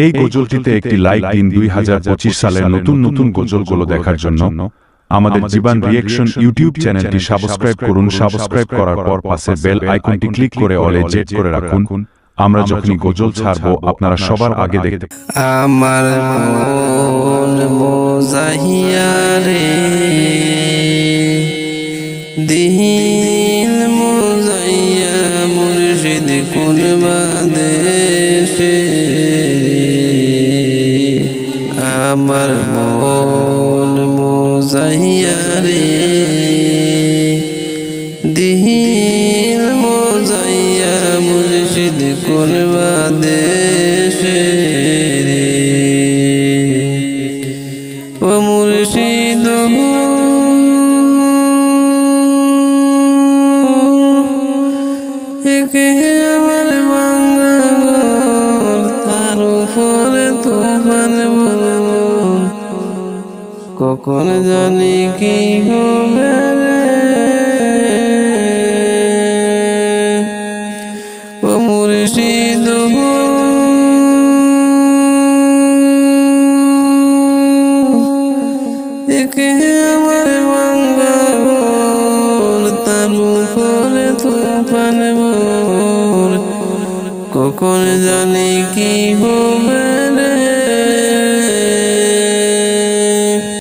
এই গজলটিতে একটি লাইক দিন। 2025 সালের নতুন নতুন গজলগুলো দেখার জন্য আমাদের জীবন রিঅ্যাকশন ইউটিউব চ্যানেলটি সাবস্ক্রাইব করুন। সাবস্ক্রাইব করার পর পাশের বেল আইকনটি ক্লিক করে অলে জেট করে রাখুন। আমরা যখনই গজল ছাড়বো আপনারা সবার আগে দেখতে আমার মন বোঝাইয়া রে দিন মোজাইয়া মুর্শিদ কোন বাদেশে আমার মন মোজাইয়া রে দিন মোজাইয়া মুর্শিদ কোন বাদেশে ও মুর্শিদ একে আমার বাংলার তার উপরে তুফান কখন জানি কি হবে ও মুর্শিদ একে আমার বাংলার তার উপরে তুফান কখন জানি কি হবে